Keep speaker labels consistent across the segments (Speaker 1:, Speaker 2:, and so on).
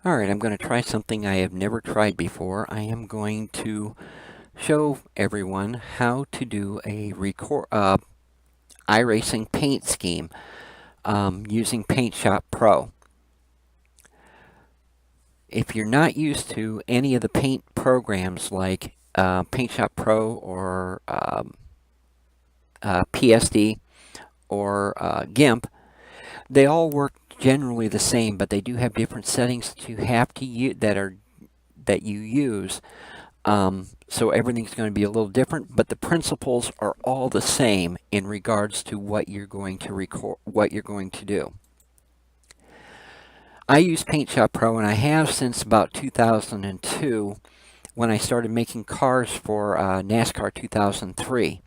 Speaker 1: Alright, I'm going to try something I have never tried before. I am going to show everyone how to do a iRacing paint scheme using Paint Shop Pro. If you're not used to any of the paint programs like Paint Shop Pro or PSD or Gimp, they all work generally the same, but they do have different settings that you have to use that you use. So everything's going to be a little different, but the principles are all the same in regards to what you're going to record, what you're going to do. I use Paint Shop Pro, and I have since about 2002 when I started making cars for NASCAR 2003.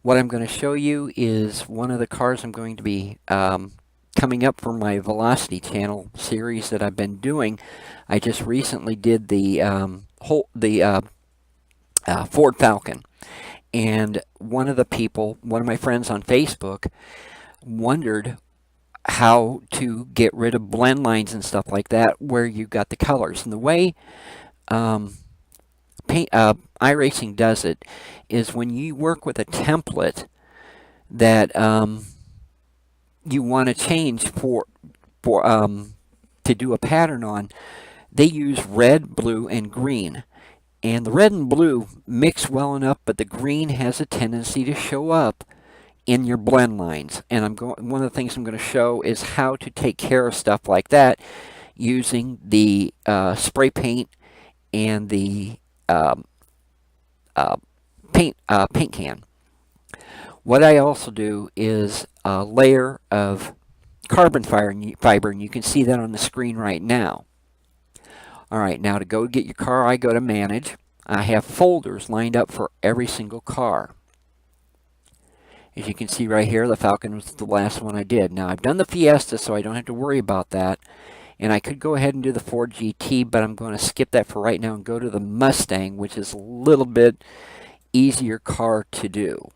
Speaker 1: What I'm going to show you is one of the cars I'm going to be coming up for my Velocity Channel series that I've been doing. I just recently did the Ford Falcon, and one of my friends on Facebook, wondered how to get rid of blend lines and stuff like that where you got the colors. And the way iRacing does it is when you work with a template that you want to change to do a pattern on, they use red, blue, and green. And the red and blue mix well enough, but the green has a tendency to show up in your blend lines. And one of the things I'm going to show is how to take care of stuff like that using the spray paint and the paint can. What I also do is a layer of carbon fiber, and you can see that on the screen right now. Alright, now to go get your car, I go to Manage. I have folders lined up for every single car. As you can see right here, the Falcon was the last one I did. Now I've done the Fiesta, so I don't have to worry about that. And I could go ahead and do the Ford GT, but I'm going to skip that for right now and go to the Mustang, which is a little bit easier car to do.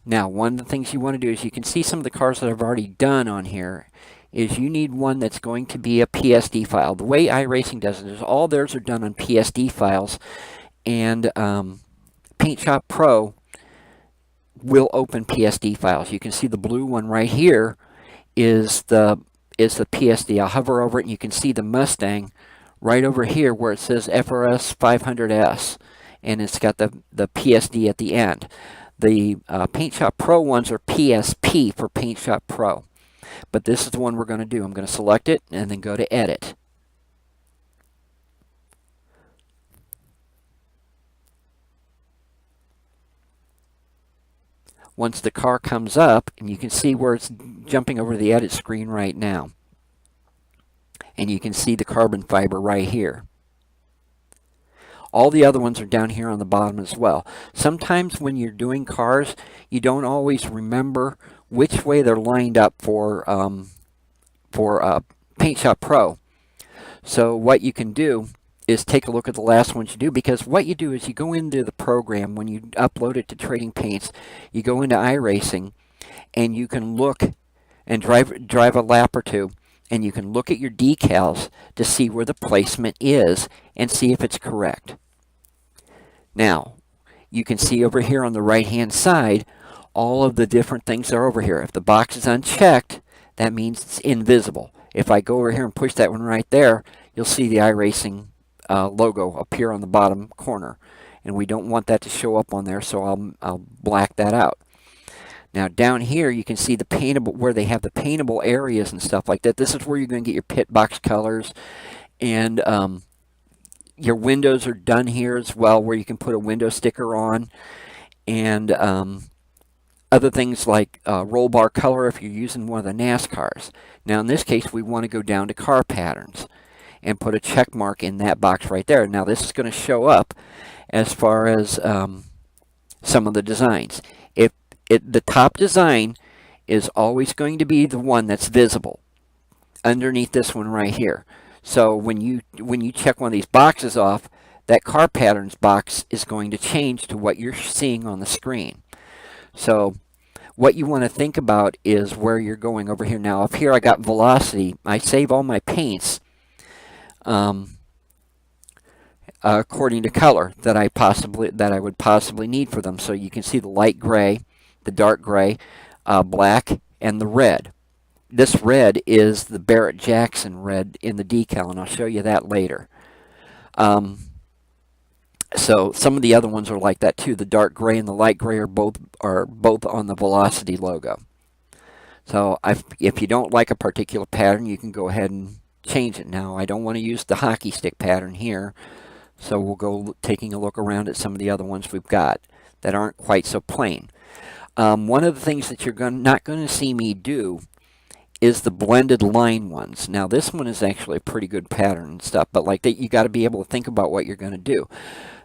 Speaker 1: Now, one of the things you want to do is, you can see some of the cars that I've already done on here, is you need one that's going to be a PSD file. The way iRacing does it is all theirs are done on PSD files, and Paint Shop Pro will open PSD files. You can see the blue one right here is the PSD. I'll hover over it and you can see the Mustang right over here where it says FRS 500S, and it's got the PSD at the end. The Paint Shop Pro ones are PSP for Paint Shop Pro. But this is the one we're going to do. I'm going to select it and then go to Edit. Once the car comes up, and you can see where it's jumping over the Edit screen right now. And you can see the carbon fiber right here. All the other ones are down here on the bottom as well. Sometimes when you're doing cars, you don't always remember which way they're lined up for Paint Shop Pro. So what you can do is take a look at the last ones you do, because what you do is you go into the program when you upload it to Trading Paints, you go into iRacing, and you can look and drive a lap or two, and you can look at your decals to see where the placement is and see if it's correct. Now, you can see over here on the right-hand side all of the different things that are over here. If the box is unchecked, that means it's invisible. If I go over here and push that one right there, you'll see the iRacing logo appear on the bottom corner. And we don't want that to show up on there, so I'll black that out. Now down here you can see the paintable, where they have the paintable areas and stuff like that. This is where you're going to get your pitbox colors, and your windows are done here as well, where you can put a window sticker on, and other things like roll bar color if you're using one of the NASCARs. Now in this case we want to go down to car patterns and put a check mark in that box right there. Now this is going to show up as far as some of the designs. The top design is always going to be the one that's visible underneath this one right here. So when you check one of these boxes off, that car patterns box is going to change to what you're seeing on the screen. So What you want to think about is where you're going over here. Now, up here I got velocity. I save all my paints um, according to color that I would possibly need for them. So you can see the light gray, the dark gray, black, and the red. This red is the Barrett-Jackson red in the decal, and I'll show you that later. So some of the other ones are like that too. The dark gray and the light gray are both on the Velocity logo. So if you don't like a particular pattern, you can go ahead and change it. Now, I don't want to use the hockey stick pattern here, so we'll go taking a look around at some of the other ones we've got that aren't quite so plain. One of the things that you're not going to see me do is the blended line ones. Now, this one is actually a pretty good pattern and stuff, but like that, you got to be able to think about what you're going to do.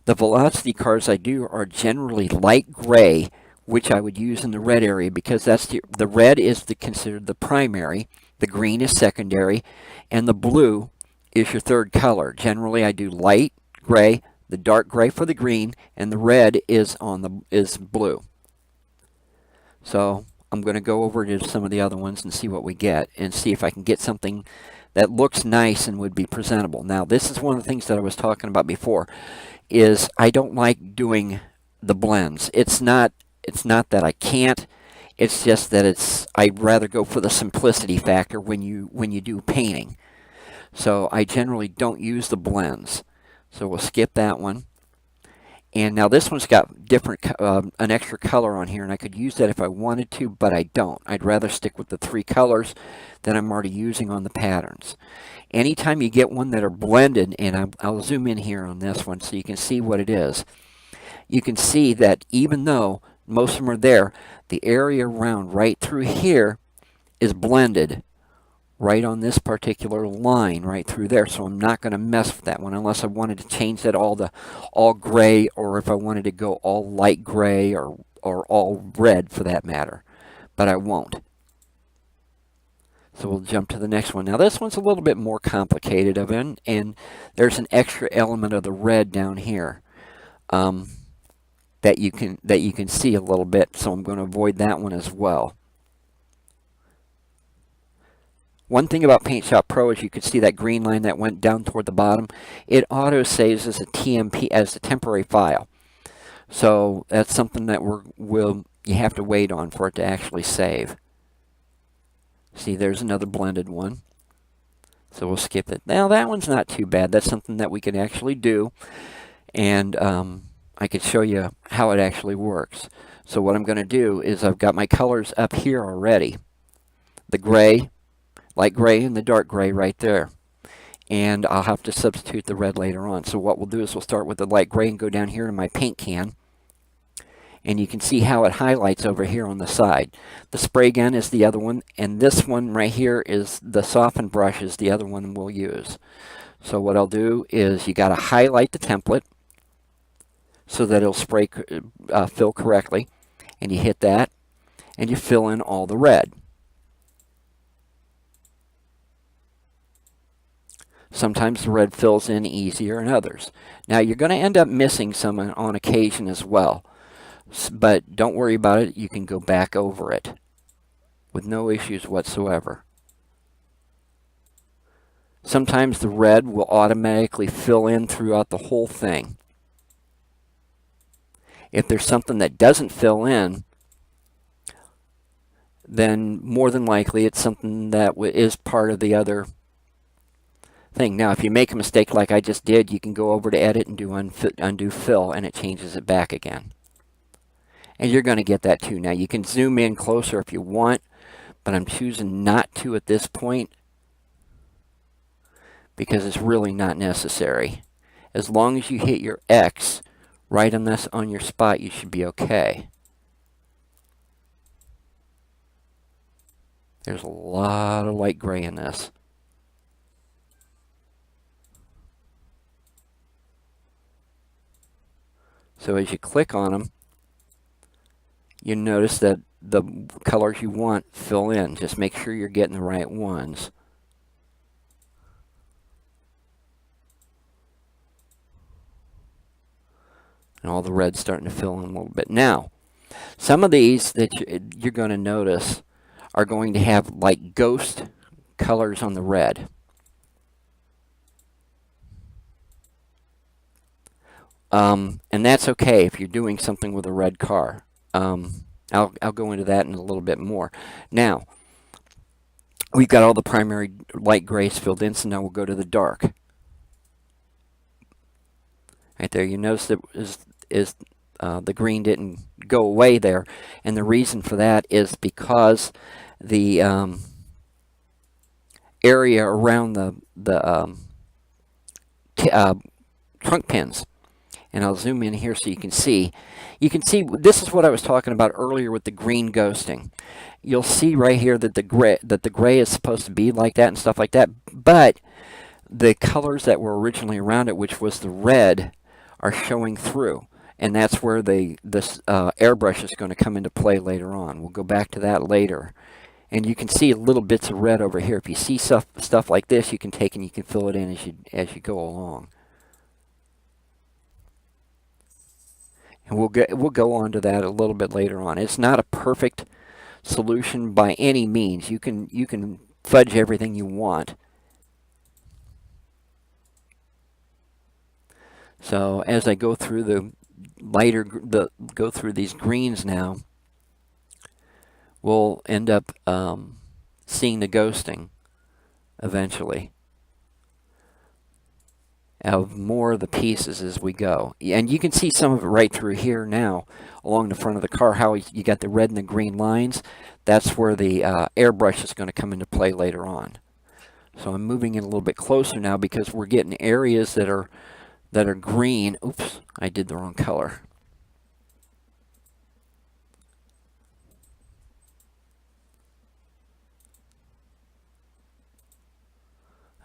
Speaker 1: The Velocity cars I do are generally light gray, which I would use in the red area because that's the red is considered the primary, the green is secondary, and the blue is your third color. Generally, I do light gray, the dark gray for the green, and the red is blue. So I'm going to go over to some of the other ones and see what we get and see if I can get something that looks nice and would be presentable. Now, this is one of the things that I was talking about before, is I don't like doing the blends. It's not that I can't, it's just that I'd rather go for the simplicity factor when you do painting. So I generally don't use the blends. So we'll skip that one. And now this one's got different, an extra color on here, and I could use that if I wanted to, but I don't. I'd rather stick with the 3 colors that I'm already using on the patterns. Anytime you get one that are blended, and I'll zoom in here on this one so you can see what it is. You can see that even though most of them are there, the area around right through here is blended right on this particular line right through there. So I'm not going to mess with that one unless I wanted to change that all gray, or if I wanted to go all light gray or all red for that matter. But I won't. So we'll jump to the next one. Now this one's a little bit more complicated of it, and there's an extra element of the red down here that you can see a little bit. So I'm going to avoid that one as well. One thing about Paint Shop Pro is you can see that green line that went down toward the bottom. It auto saves as a TMP, as a temporary file. So that's something that you have to wait on for it to actually save. See, there's another blended one. So we'll skip it. Now that one's not too bad. That's something that we can actually do. And I could show you how it actually works. So what I'm going to do is I've got my colors up here already. The gray, light gray, and the dark gray right there. And I'll have to substitute the red later on. So what we'll do is we'll start with the light gray and go down here to my paint can. And you can see how it highlights over here on the side. The spray gun is the other one, and this one right here is the soften brush is the other one we'll use. So what I'll do is you got to highlight the template so that it'll fill correctly, and you hit that, and you fill in all the red. Sometimes the red fills in easier than others. Now you're going to end up missing some on occasion as well. But don't worry about it. You can go back over it with no issues whatsoever. Sometimes the red will automatically fill in throughout the whole thing. If there's something that doesn't fill in, then more than likely it's something that is part of the other thing. Now, if you make a mistake like I just did, you can go over to Edit and do undo fill, and it changes it back again. And you're going to get that too. Now, you can zoom in closer if you want, but I'm choosing not to at this point because it's really not necessary. As long as you hit your X right on your spot, you should be okay. There's a lot of light gray in this. So as you click on them, you notice that the colors you want fill in. Just make sure you're getting the right ones. And all the red's starting to fill in a little bit. Now, Some of these that you're going to notice are going to have like ghost colors on the red. And that's okay if you're doing something with a red car. I'll go into that in a little bit more. Now, we've got all the primary light grays filled in, so now we'll go to the dark. Right there, you notice that the green didn't go away there, and the reason for that is because the area around the trunk pins. And I'll zoom in here so you can see. You can see this is what I was talking about earlier with the green ghosting. You'll see right here that the gray is supposed to be like that and stuff like that, but the colors that were originally around it, which was the red, are showing through, and that's where this airbrush is going to come into play later on. We'll go back to that later. And you can see little bits of red over here. If you see stuff like this, you can take and you can fill it in as you go along. And we'll go on to that a little bit later on. It's not a perfect solution by any means. You can fudge everything you want. So as I go through go through these greens now, we'll end up seeing the ghosting eventually of more of the pieces as we go. And you can see some of it right through here now along the front of the car, how you got the red and the green lines. That's where the airbrush is going to come into play later on. So I'm moving in a little bit closer now because we're getting areas that are green. Oops, I did the wrong color.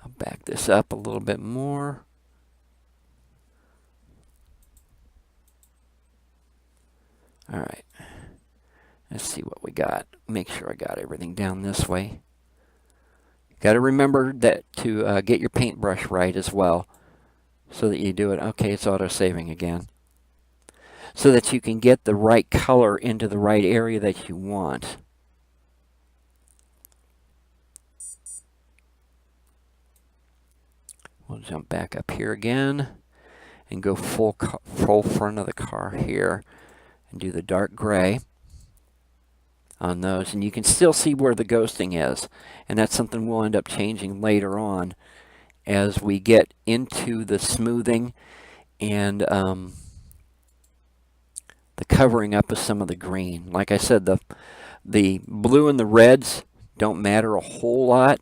Speaker 1: I'll back this up a little bit more. All right, let's see what we got. Make sure I got everything down this way. Got to remember that to get your paintbrush right as well, so that you do it. Okay, it's auto-saving again. So that you can get the right color into the right area that you want. We'll jump back up here again and go full front of the car here and do the dark gray on those. And you can still see where the ghosting is. And that's something we'll end up changing later on as we get into the smoothing and the covering up of some of the green. Like I said, the blue and the reds don't matter a whole lot.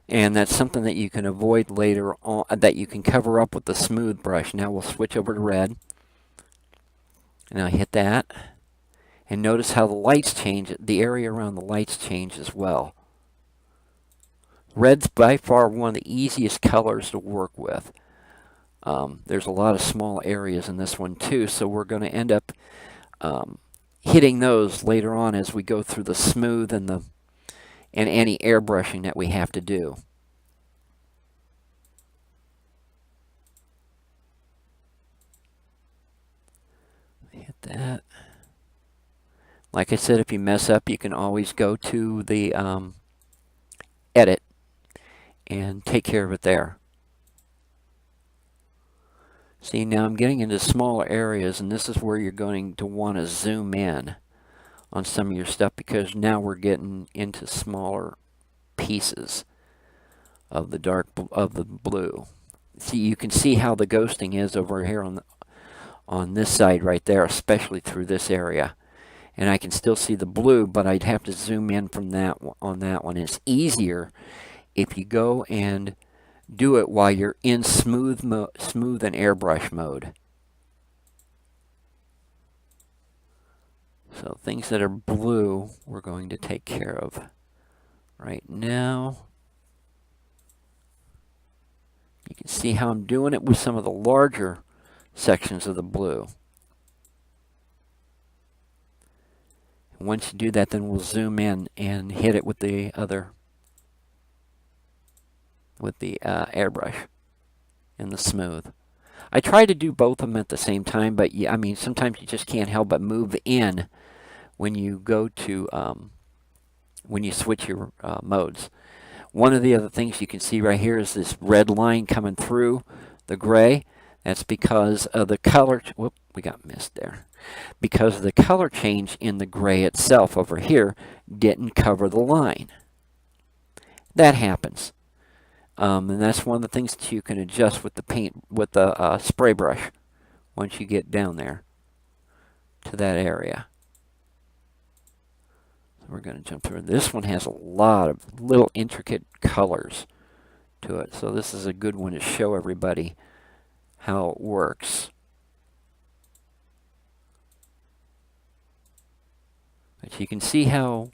Speaker 1: And that's something that you can avoid later on, that you can cover up with the smooth brush. Now we'll switch over to red. And I'll hit that. And notice how the lights change, the area around the lights change as well. Red's by far one of the easiest colors to work with. There's a lot of small areas in this one too, so we're going to end up hitting those later on as we go through the smooth and any airbrushing that we have to do. Hit that. Like I said, if you mess up, you can always go to the edit and take care of it there. See, now I'm getting into smaller areas, and this is where you're going to want to zoom in on some of your stuff, because now we're getting into smaller pieces of the blue. See, you can see how the ghosting is over here on this side right there, especially through this area. And I can still see the blue, but I'd have to zoom in from that on that one. It's easier if you go and do it while you're in smooth and airbrush mode. So things that are blue, we're going to take care of right now. You can see how I'm doing it with some of the larger sections of the blue. And once you do that, then we'll zoom in and hit it with the airbrush. and the smooth. I try to do both of them at the same time, but yeah, I mean, sometimes you just can't help but move in when you go to, when you switch your modes. One of the other things you can see right here is this red line coming through the gray. That's because of the color, whoop, we got missed there. Because the color change in the gray itself over here didn't cover the line. That happens. And that's one of the things that you can adjust with the paint, with the spray brush once you get down there to that area. So we're going to jump through. This one has a lot of little intricate colors to it. So this is a good one to show everybody how it works. But you can see how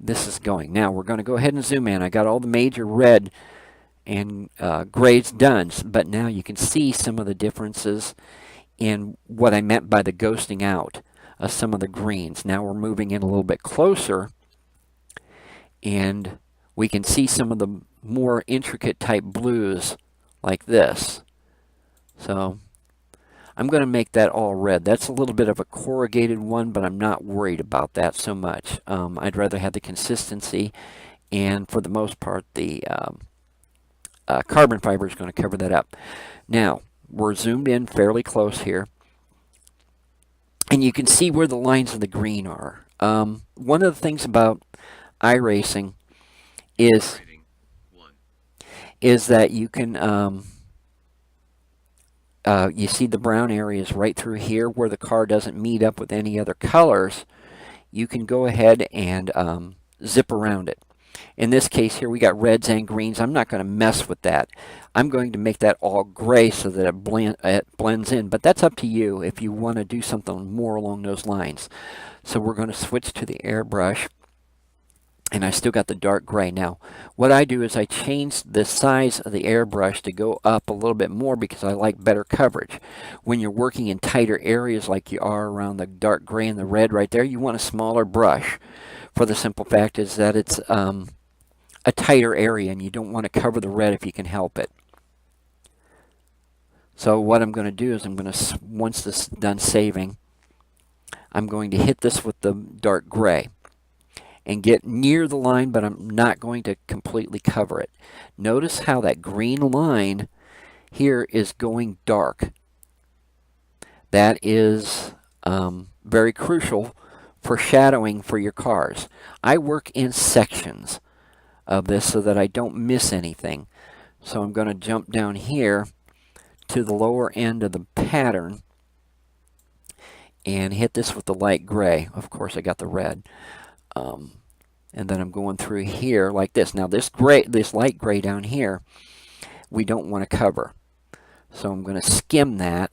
Speaker 1: this is going. Now we're going to go ahead and zoom in. I got all the major red and grays done, but now you can see some of the differences in what I meant by the ghosting out of some of the greens. Now we're moving in a little bit closer, and we can see some of the more intricate type blues like this. So I'm going to make that all red. That's a little bit of a corrugated one, but I'm not worried about that so much. I'd rather have the consistency, and for the most part, the carbon fiber is going to cover that up. Now, we're zoomed in fairly close here, and you can see where the lines of the green are. One of the things about iRacing is that you can you see the brown areas right through here where the car doesn't meet up with any other colors. You can go ahead and zip around it. In this case here, we got reds and greens. I'm not going to mess with that. I'm going to make that all gray so that it blends in. But that's up to you if you want to do something more along those lines. So we're going to switch to the airbrush. And I still got the dark gray. Now, what I do is I change the size of the airbrush to go up a little bit more because I like better coverage. When you're working in tighter areas like you are around the dark gray and the red right there, you want a smaller brush. For the simple fact is that it's a tighter area and you don't want to cover the red if you can help it. So what I'm going to do is I'm going to, once this is done saving, I'm going to hit this with the dark gray and get near the line, but I'm not going to completely cover it. Notice how that green line here is going dark. That is very crucial for shadowing for your cars. I work in sections of this so that I don't miss anything. So I'm going to jump down here to the lower end of the pattern and hit this with the light gray. Of course, I got the red. And then I'm going through here like this. Now this light gray down here, we don't want to cover. So I'm going to skim that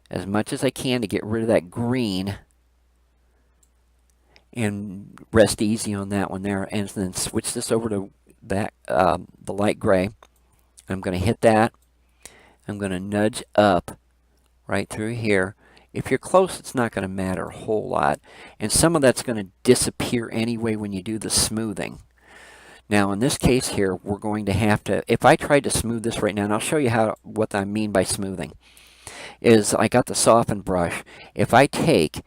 Speaker 1: as much as I can to get rid of that green and rest easy on that one there. And then switch this over to that, the light gray. I'm going to hit that. I'm going to nudge up right through here. If you're close, it's not going to matter a whole lot. And some of that's going to disappear anyway when you do the smoothing. Now, in this case here, we're going to have to, if I tried to smooth this right now, and I'll show you what I mean by smoothing, is I got the soften brush. If I take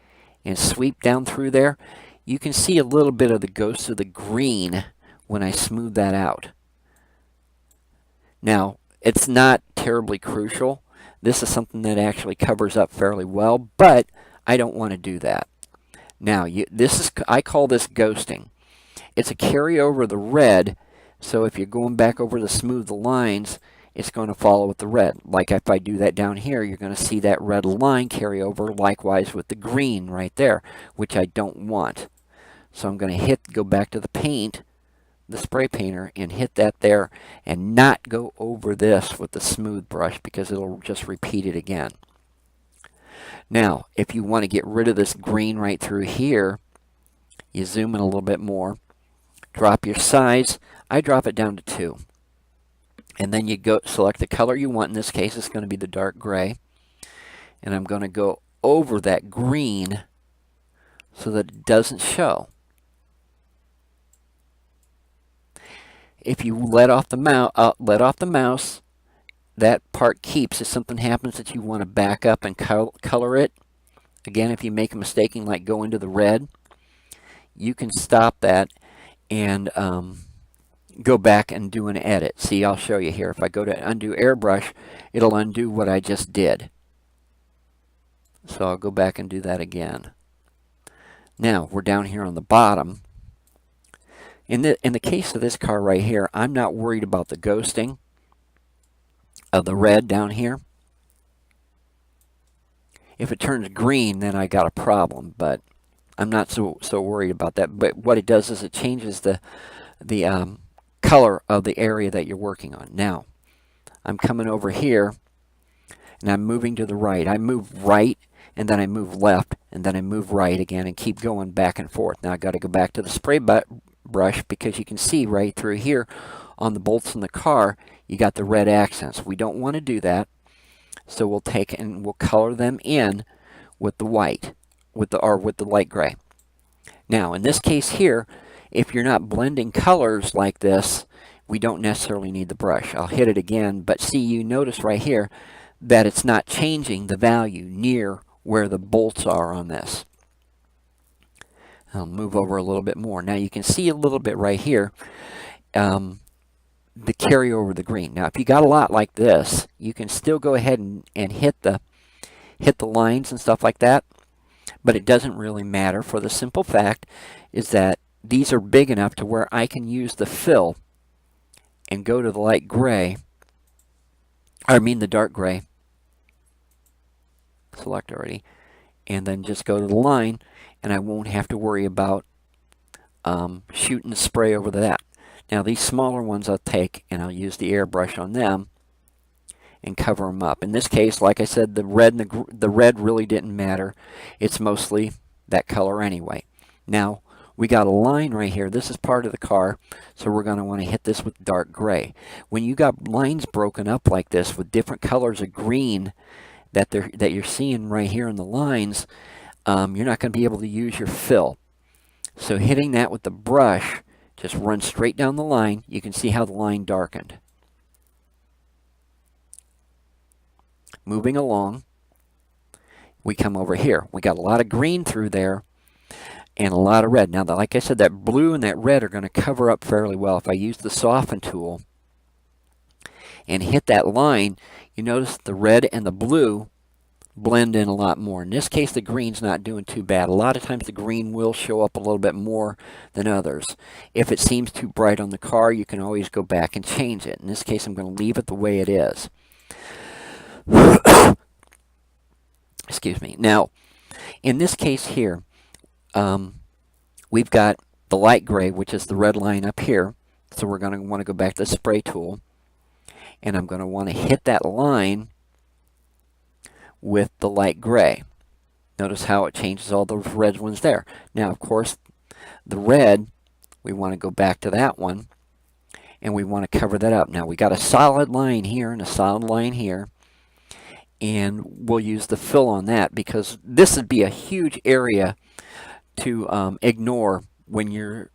Speaker 1: and sweep down through there, you can see a little bit of the ghost of the green when I smooth that out. Now, it's not terribly crucial. This is something that actually covers up fairly well, but I don't want to do that. Now, I call this ghosting. It's a carryover of the red, so if you're going back over to smooth the lines, it's going to follow with the red. Like if I do that down here, you're going to see that red line carry over, likewise with the green right there, which I don't want. So I'm going to go back to the paint, the spray painter, and hit that there and not go over this with the smooth brush because it'll just repeat it again. Now, if you want to get rid of this green right through here, you zoom in a little bit more, drop your size. I drop it down to 2. And then you go select the color you want. In this case, it's going to be the dark gray. And I'm going to go over that green so that it doesn't show. If you let off the mouse that part keeps. If something happens that you want to back up and color it, again, if you make a mistake and like go into the red, you can stop that and go back and do an edit. See, I'll show you here. If I go to undo airbrush, it'll undo what I just did. So I'll go back and do that again. Now we're down here on the bottom. In the case of this car right here, I'm not worried about the ghosting of the red down here. If it turns green, then I got a problem, but I'm not so worried about that. But what it does is it changes the color of the area that you're working on. Now, I'm coming over here, and I'm moving to the right. I move right, and then I move left, and then I move right again, and keep going back and forth. Now I've got to go back to the spray brush, because you can see right through here on the bolts in the car, you got the red accents. We don't want to do that, so we'll take and we'll color them in with the white, with the light gray. Now, in this case here, if you're not blending colors like this, we don't necessarily need the brush. I'll hit it again, but see, you notice right here that it's not changing the value near where the bolts are on this. I'll move over a little bit more. Now you can see a little bit right here, the carry over the green. Now if you got a lot like this, you can still go ahead and hit the lines and stuff like that, but it doesn't really matter, for the simple fact is that these are big enough to where I can use the fill and go to the light gray, the dark gray, select already, and then just go to the line, and I won't have to worry about shooting the spray over that. Now these smaller ones I'll take and I'll use the airbrush on them and cover them up. In this case, like I said, the red really didn't matter. It's mostly that color anyway. Now we got a line right here. This is part of the car, so we're going to want to hit this with dark gray. When you got lines broken up like this with different colors of green that you're seeing right here in the lines, you're not going to be able to use your fill. So hitting that with the brush, just run straight down the line. You can see how the line darkened. Moving along, we come over here. We got a lot of green through there and a lot of red. Now, like I said, that blue and that red are going to cover up fairly well. If I use the soften tool and hit that line, you notice the red and the blue blend in a lot more. In this case, the green's not doing too bad. A lot of times the green will show up a little bit more than others. If it seems too bright on the car, you can always go back and change it. In this case, I'm going to leave it the way it is. Excuse me. Now, in this case here, we've got the light gray, which is the red line up here. So we're going to want to go back to the spray tool, and I'm going to want to hit that line with the light gray. Notice how it changes all those red ones there. Now, of course, the red, we want to go back to that one, and we want to cover that up. Now, we got a solid line here and a solid line here, and we'll use the fill on that, because this would be a huge area to ignore when you're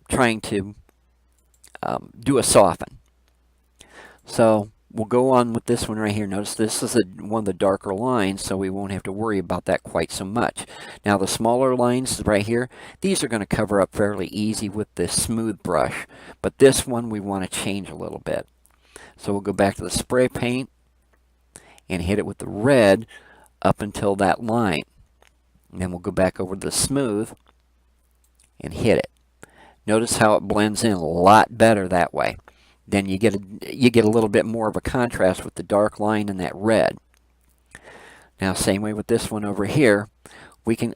Speaker 1: trying to do a soften. So we'll go on with this one right here. Notice this is one of the darker lines, so we won't have to worry about that quite so much. Now the smaller lines right here, these are going to cover up fairly easy with this smooth brush, but this one we want to change a little bit. So we'll go back to the spray paint and hit it with the red up until that line. And then we'll go back over to the smooth and hit it. Notice how it blends in a lot better that way. Then you get a little bit more of a contrast with the dark line and that red. Now, same way with this one over here.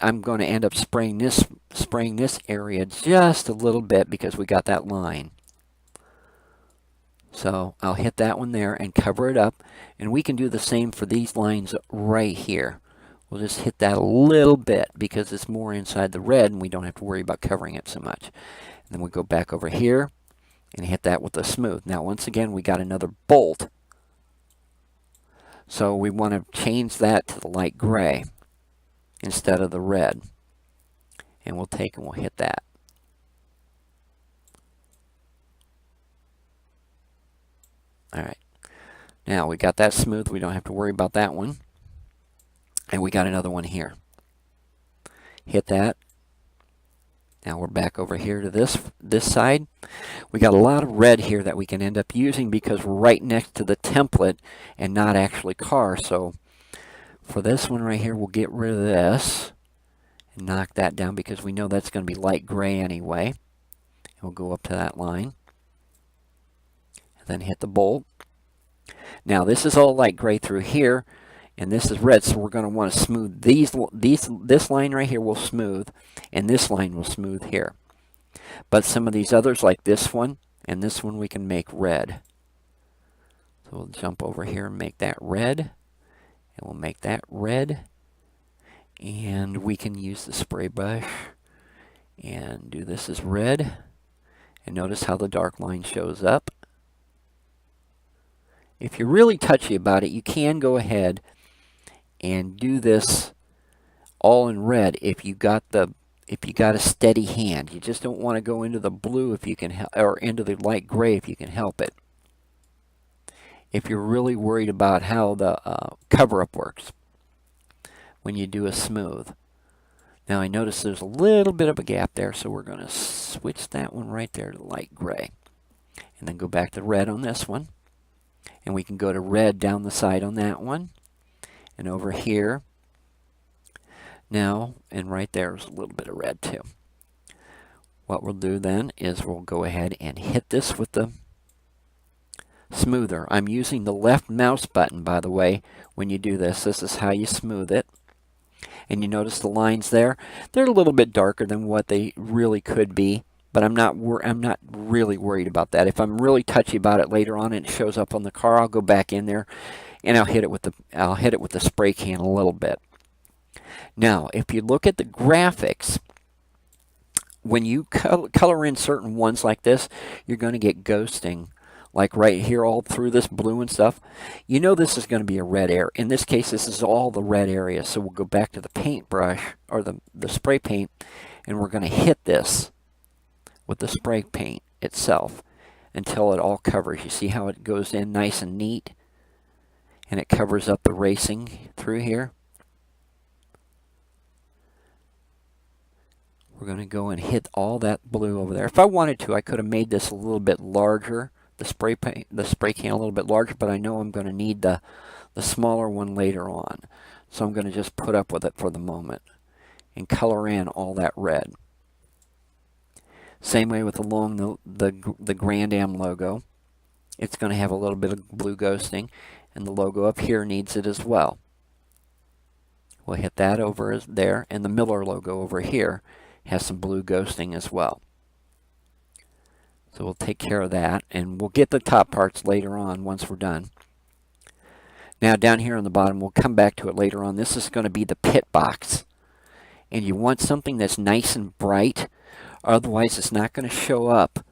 Speaker 1: I'm going to end up spraying this area just a little bit because we got that line. So I'll hit that one there and cover it up, and we can do the same for these lines right here. We'll just hit that a little bit because it's more inside the red, and we don't have to worry about covering it so much. And then we go back over here and hit that with the smooth. Now, once again, we got another bolt. So we want to change that to the light gray instead of the red. And we'll take and we'll hit that. All right. Now we got that smooth, we don't have to worry about that one. And we got another one here. Hit that. Now we're back over here to this side. We got a lot of red here that we can end up using because we're right next to the template and not actually car. So for this one right here, we'll get rid of this and knock that down because we know that's going to be light gray anyway. And we'll go up to that line and then hit the bolt. Now this is all light gray through here, and this is red, so we're going to want to smooth this line right here will smooth, and this line will smooth here. But some of these others, like this one and this one, we can make red. So we'll jump over here and make that red, and we'll make that red. And we can use the spray brush and do this as red. And notice how the dark line shows up. If you're really touchy about it, you can go ahead and do this all in red if you got a steady hand. You just don't want to go into the blue if you can, or into the light gray if you can help it. If you're really worried about how the cover-up works when you do a smooth. Now I notice there's a little bit of a gap there, so we're going to switch that one right there to light gray. And then go back to red on this one. And we can go to red down the side on that one. And over here. Now, and right there is a little bit of red too. What we'll do then is we'll go ahead and hit this with the smoother. I'm using the left mouse button, by the way, when you do this. This is how you smooth it. And you notice the lines there? They're a little bit darker than what they really could be, but I'm not really worried about that. If I'm really touchy about it later on and it shows up on the car, I'll go back in there and I'll hit it with the spray can a little bit. Now, if you look at the graphics, when you color in certain ones like this, you're going to get ghosting. Like right here all through this blue and stuff. You know this is going to be a red area. In this case, this is all the red area. So we'll go back to the paintbrush, or the spray paint, and we're going to hit this with the spray paint itself until it all covers. You see how it goes in nice and neat? And it covers up the racing through here. We're going to go and hit all that blue over there. If I wanted to, I could have made this a little bit larger. The spray can a little bit larger, but I know I'm going to need the smaller one later on. So I'm going to just put up with it for the moment and color in all that red. Same way with along the Grand Am logo. It's going to have a little bit of blue ghosting, and the logo up here needs it as well. We'll hit that over there, and the Miller logo over here has some blue ghosting as well. So we'll take care of that, and we'll get the top parts later on once we're done. Now down here on the bottom, we'll come back to it later on. This is going to be the pit box. And you want something that's nice and bright, otherwise it's not going to show up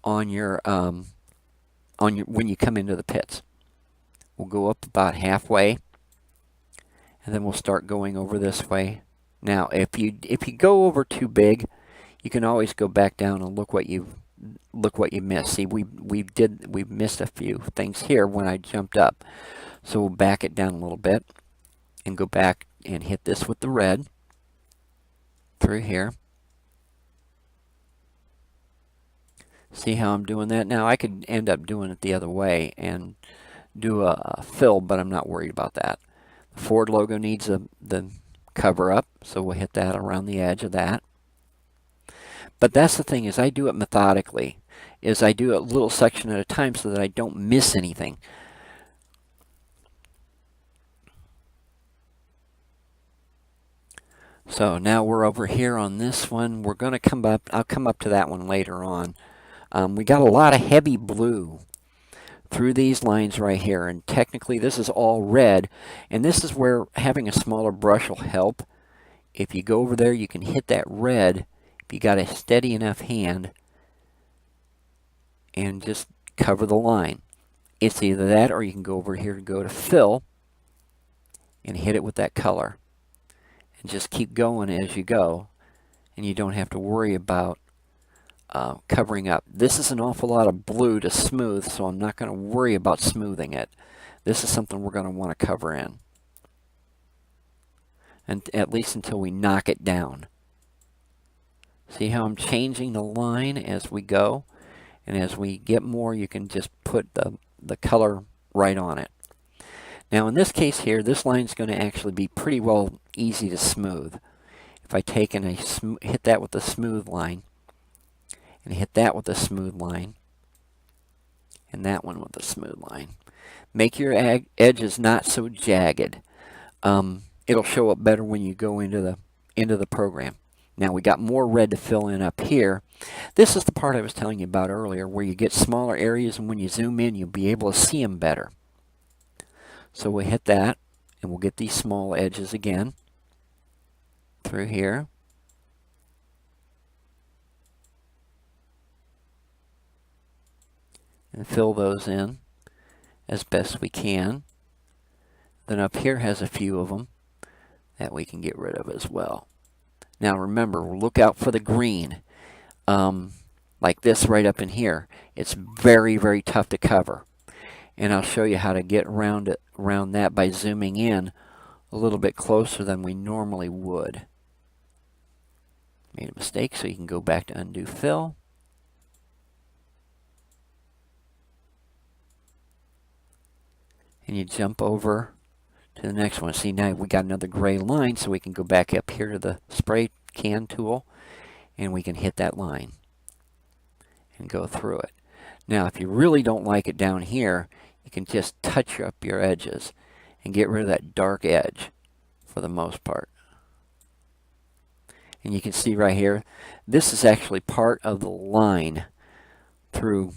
Speaker 1: on your when you come into the pits. We'll go up about halfway, and then we'll start going over this way. Now if you go over too big, you can always go back down and look what you missed. See, we missed a few things here when I jumped up. So we'll back it down a little bit and go back and hit this with the red through here. See how I'm doing that? Now I could end up doing it the other way and do a fill, but I'm not worried about that. The Ford logo needs the cover up, so we'll hit that around the edge of that. But that's the thing, is I do it methodically. I do a little section at a time so that I don't miss anything. So now we're over here on this one. We're going to come up. I'll come up to that one later on. We got a lot of heavy blue through these lines right here, and technically this is all red, and this is where having a smaller brush will help. If you go over there, you can hit that red if you got a steady enough hand and just cover the line. It's either that, or you can go over here to go to fill and hit it with that color and just keep going as you go, and you don't have to worry about covering up. This is an awful lot of blue to smooth, so I'm not going to worry about smoothing it. This is something we're going to want to cover in, and at least until we knock it down. See how I'm changing the line as we go, and as we get more, you can just put the color right on it. Now in this case here, this line is going to actually be pretty well easy to smooth. If I take and I hit that with the smooth line, and hit that with the smooth line, and that one with the smooth line. Make your edges not so jagged. It'll show up better when you go into the program. Now we got more red to fill in up here. This is the part I was telling you about earlier, where you get smaller areas, and when you zoom in, you'll be able to see them better. So we'll hit that, and we'll get these small edges again through here. And fill those in as best we can. Then up here has a few of them that we can get rid of as well. Now remember, look out for the green. Like this right up in here. It's very, very tough to cover. And I'll show you how to get around that by zooming in a little bit closer than we normally would. Made a mistake, so you can go back to undo fill. And you jump over to the next one. See, now we got another gray line, so we can go back up here to the spray can tool, and we can hit that line and go through it. Now if you really don't like it down here, you can just touch up your edges and get rid of that dark edge for the most part. And you can see right here, this is actually part of the line through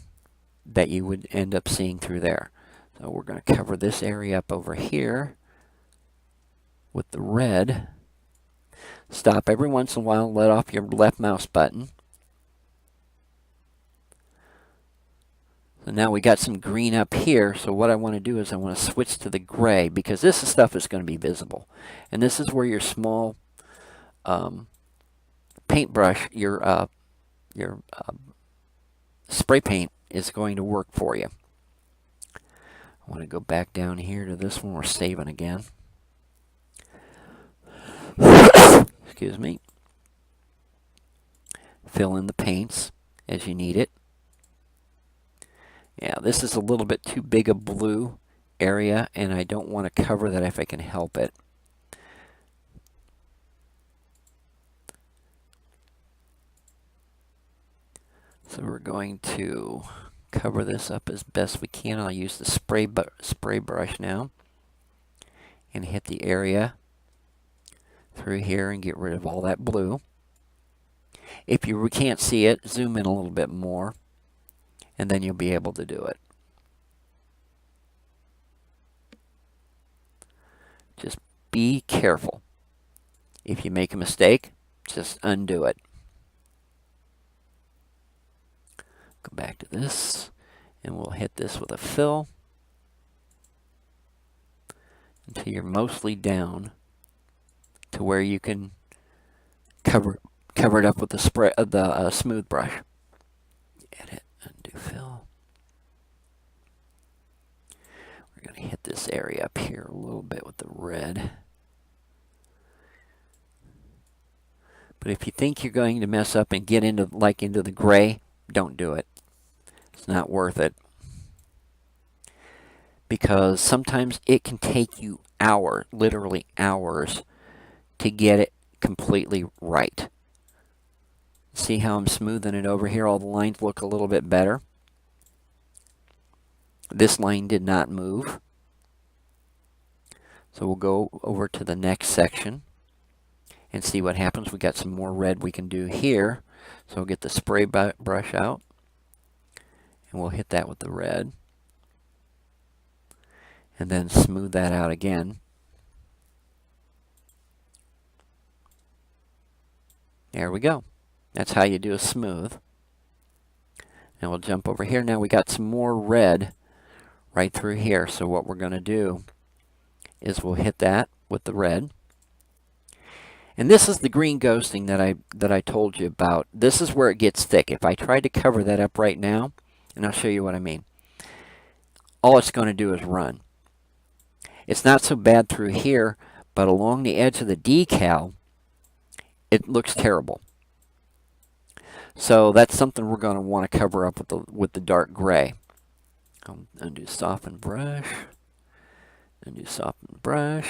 Speaker 1: that you would end up seeing through there. So we're going to cover this area up over here with the red. Stop every once in a while, let off your left mouse button. So now we got some green up here, so what I want to do is I want to switch to the gray, because this stuff is going to be visible. And this is where your small paintbrush, your spray paint is going to work for you. I want to go back down here to this one. We're saving again. Excuse me. Fill in the paints as you need it. Yeah, this is a little bit too big a blue area, and I don't want to cover that if I can help it. So we're going to cover this up as best we can. I'll use the spray brush now and hit the area through here and get rid of all that blue. If you can't see it, zoom in a little bit more, and then you'll be able to do it. Just be careful. If you make a mistake, just undo it. Go back to this, and we'll hit this with a fill until you're mostly down to where you can cover it up with the smooth brush. Edit, undo fill. We're going to hit this area up here a little bit with the red. But if you think you're going to mess up and get into the gray, don't do it. It's not worth it. Because sometimes it can take you hours, literally hours, to get it completely right. See how I'm smoothing it over here? All the lines look a little bit better. This line did not move. So we'll go over to the next section and see what happens. We got some more red we can do here. So we'll get the spray brush out, and we'll hit that with the red. And then smooth that out again. There we go. That's how you do a smooth. Now we'll jump over here. Now we got some more red right through here. So what we're going to do is we'll hit that with the red. And this is the green ghosting that I told you about. This is where it gets thick. If I tried to cover that up right now, and I'll show you what I mean, all it's going to do is run. It's not so bad through here, but along the edge of the decal, it looks terrible. So that's something we're going to want to cover up with the dark gray. Undo soften brush, undo soften brush,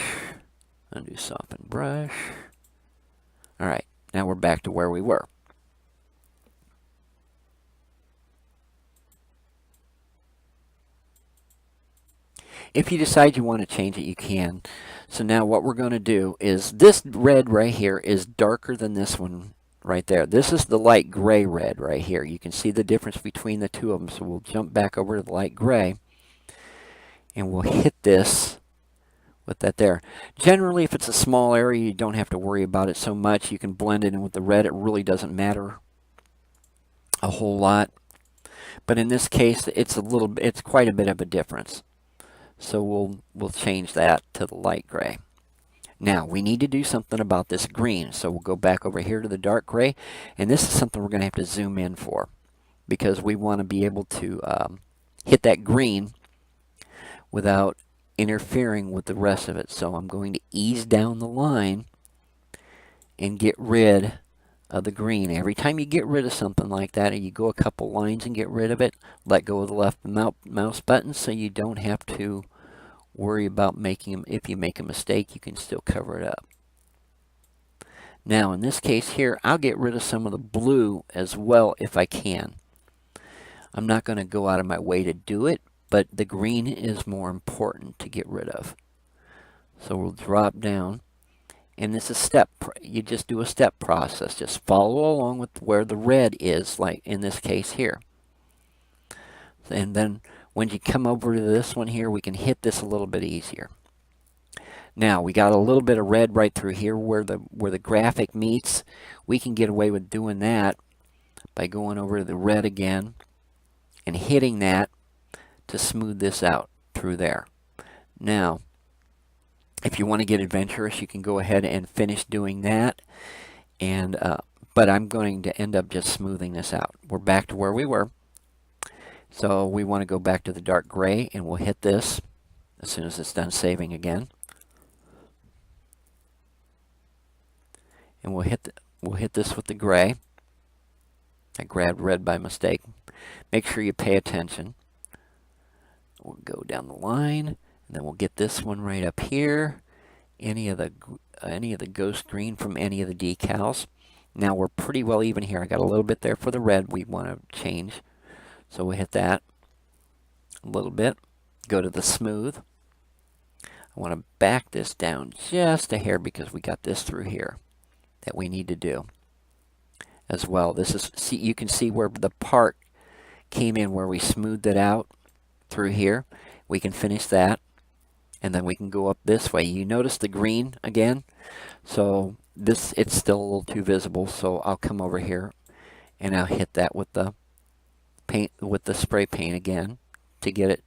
Speaker 1: undo soften brush. All right, now we're back to where we were. If you decide you want to change it, you can. So now what we're going to do is this red right here is darker than this one right there. This is the light gray red right here. You can see the difference between the two of them. So we'll jump back over to the light gray and we'll hit this with that there. Generally, if it's a small area, you don't have to worry about it so much. You can blend it in with the red. It really doesn't matter a whole lot. But in this case, it's quite a bit of a difference. So we'll change that to the light gray. Now, we need to do something about this green. So we'll go back over here to the dark gray. And this is something we're going to have to zoom in for, because we want to be able to hit that green without interfering with the rest of it. So I'm going to ease down the line and get rid of the green. Every time you get rid of something like that, and you go a couple lines and get rid of it, let go of the left mouse button so you don't have to worry about making them. If you make a mistake, you can still cover it up. Now in this case here, I'll get rid of some of the blue as well if I can. I'm not going to go out of my way to do it, but the green is more important to get rid of. So we'll drop down, and this is you just do a step process. Just follow along with where the red is, like in this case here. And then when you come over to this one here, we can hit this a little bit easier. Now we got a little bit of red right through here where the graphic meets. We can get away with doing that by going over to the red again and hitting that to smooth this out through there. Now, if you want to get adventurous, you can go ahead and finish doing that. And but I'm going to end up just smoothing this out. We're back to where we were. So we want to go back to the dark gray, and we'll hit this as soon as it's done saving again. And we'll hit this with the gray. I grabbed red by mistake. Make sure you pay attention. We'll go down the line, and then we'll get this one right up here. Any of the ghost green from any of the decals. Now we're pretty well even here. I got a little bit there for the red we want to change. So we'll hit that a little bit. Go to the smooth. I want to back this down just a hair because we got this through here that we need to do as well. This is, see, you can see where the part came in where we smoothed it out through here. We can finish that, and then we can go up this way. You notice the green again? So it's still a little too visible, so I'll come over here and I'll hit that with the paint, with the spray paint again, to get it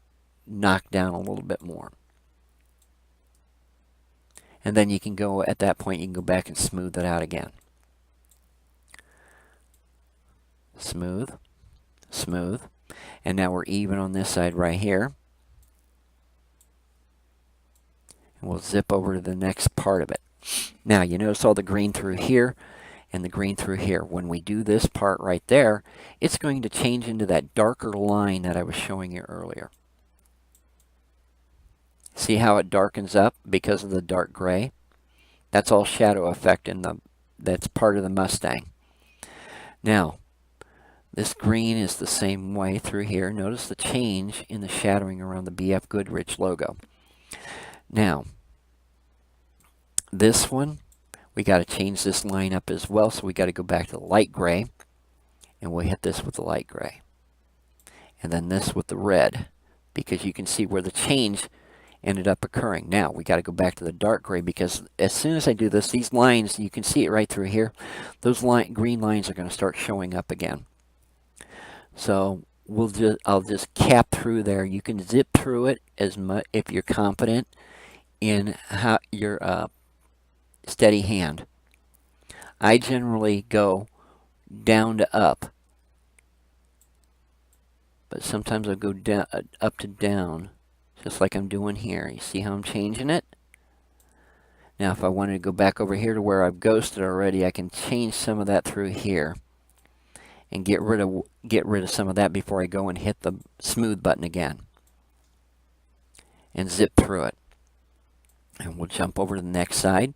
Speaker 1: knocked down a little bit more. And then you can go, at that point, you can go back and smooth it out again. Smooth, smooth. And now we're even on this side right here. And we'll zip over to the next part of it. Now, you notice all the green through here and the green through here. When we do this part right there, it's going to change into that darker line that I was showing you earlier. See how it darkens up because of the dark gray? That's all shadow effect that's part of the Mustang. Now, this green is the same way through here. Notice the change in the shadowing around the BF Goodrich logo. Now, this one, we got to change this line up as well, so we got to go back to the light gray, and we'll hit this with the light gray. And then this with the red, because you can see where the change ended up occurring. Now, we got to go back to the dark gray, because as soon as I do this, these lines, you can see it right through here, those green lines are going to start showing up again. So I'll just cap through there. You can zip through it as much if you're confident in how your steady hand. I generally go down to up, but sometimes I'll go down, up to down. just like I'm doing here. You see how I'm changing it? Now if I wanted to go back over here to where I've ghosted already, I can change some of that through here and get rid of some of that before I go and hit the smooth button again and zip through it. And we'll jump over to the next side,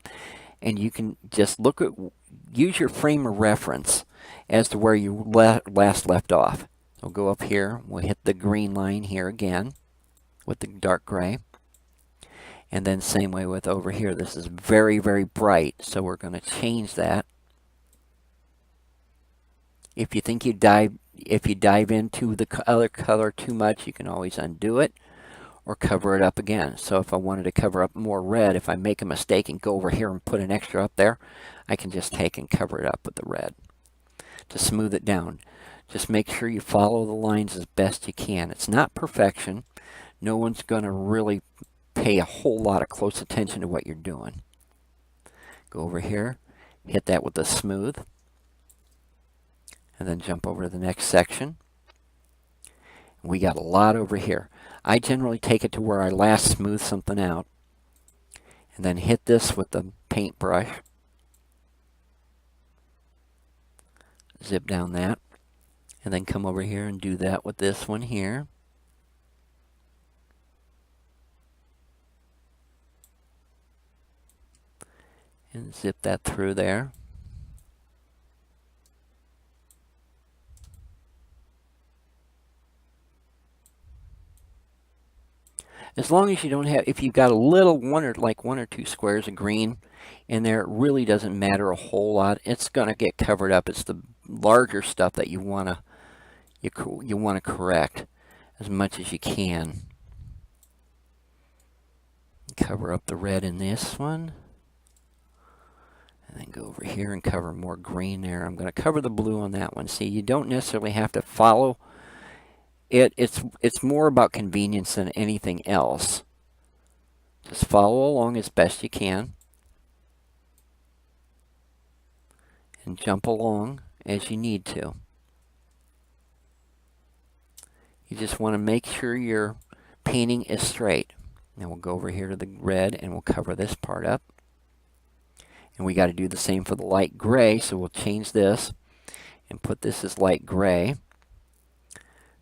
Speaker 1: and you can just use your frame of reference as to where you last left off. So go up here, we'll hit the green line here again with the dark gray. And then same way with over here. This is very, very bright, so we're going to change that. If you think you dive into the other color too much, you can always undo it or cover it up again. So if I wanted to cover up more red, if I make a mistake and go over here and put an extra up there, I can just take and cover it up with the red to smooth it down. Just make sure you follow the lines as best you can. It's not perfection. No one's going to really pay a whole lot of close attention to what you're doing. Go over here, hit that with the smooth, and then jump over to the next section. We got a lot over here. I generally take it to where I last smooth something out, and then hit this with the paintbrush. Zip down that, and then come over here and do that with this one here. And zip that through there. As long as you don't have, if you've got a little one or two squares of green in there, it really doesn't matter a whole lot. It's going to get covered up. It's the larger stuff that you want to correct as much as you can. Cover up the red in this one. And then go over here and cover more green there. I'm going to cover the blue on that one. See, you don't necessarily have to follow it. It's more about convenience than anything else. Just follow along as best you can. And jump along as you need to. You just want to make sure your painting is straight. Now we'll go over here to the red and we'll cover this part up. And we got to do the same for the light gray, so we'll change this and put this as light gray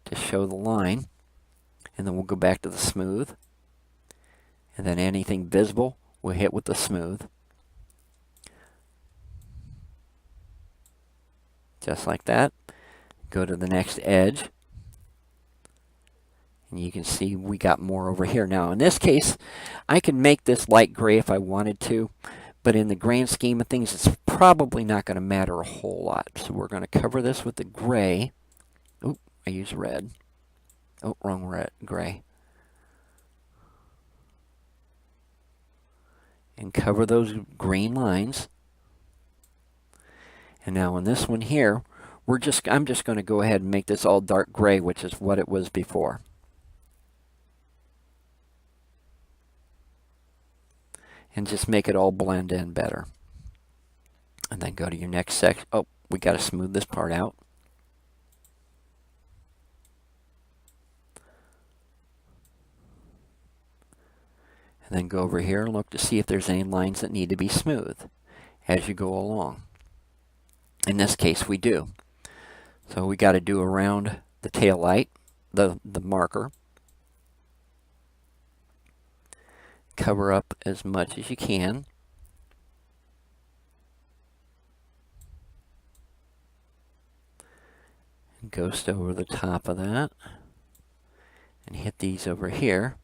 Speaker 1: to show the line. And then we'll go back to the smooth. And then anything visible, we'll hit with the smooth. Just like that. Go to the next edge. And you can see we got more over here. Now in this case, I can make this light gray if I wanted to. But in the grand scheme of things, it's probably not going to matter a whole lot. So we're going to cover this with the gray. Oop, I used red. Oh, wrong red, gray. And cover those green lines. And now on this one here, I'm just going to go ahead and make this all dark gray, which is what it was before. And just make it all blend in better. And then go to your next section. Oh, we got to smooth this part out. And then go over here and look to see if there's any lines that need to be smooth as you go along. In this case, we do. So we got to do around the tail light, the marker. Cover up as much as you can. And ghost over the top of that. And hit these over here.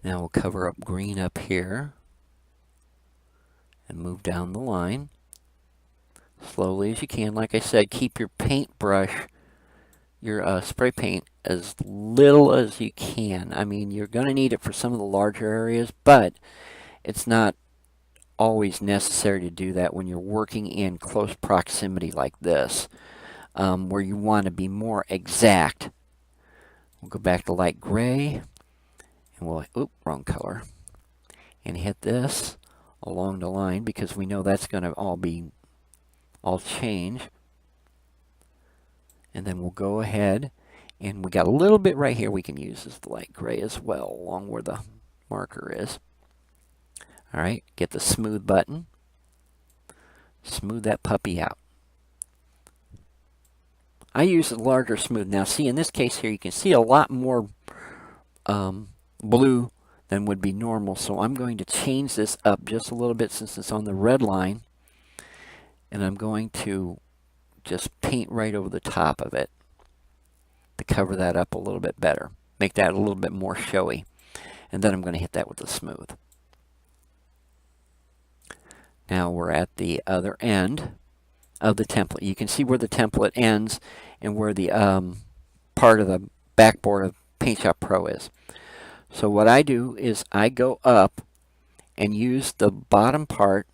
Speaker 1: Now we'll cover up green up here. And move down the line. Slowly as you can. Like I said, keep your paintbrush, your spray paint, as little as you can. I mean, you're going to need it for some of the larger areas, but it's not always necessary to do that when you're working in close proximity like this, where you want to be more exact. We'll go back to light gray, and we'll, oop, wrong color, and hit this along the line because we know that's going to all change. And then we'll go ahead And we got a little bit right here we can use as the light gray as well, along where the marker is. All right, get the smooth button. Smooth that puppy out. I use a larger smooth. Now see, in this case here, you can see a lot more blue than would be normal. So I'm going to change this up just a little bit since it's on the red line. And I'm going to just paint right over the top of it to cover that up a little bit better. Make that a little bit more showy. And then I'm going to hit that with the smooth. Now we're at the other end of the template. You can see where the template ends and where the part of the backboard of PaintShop Pro is. So what I do is I go up and use the bottom part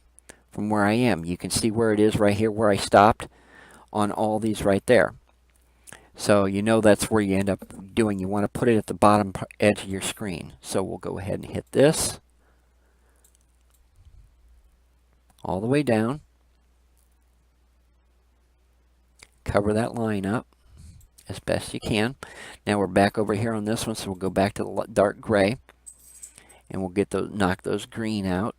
Speaker 1: from where I am. You can see where it is right here where I stopped on all these right there. So you know that's where you end up doing. You want to put it at the bottom edge of your screen. So we'll go ahead and hit this all the way down. Cover that line up as best you can. Now we're back over here on this one, so we'll go back to the dark gray, and we'll get those, knock those green out.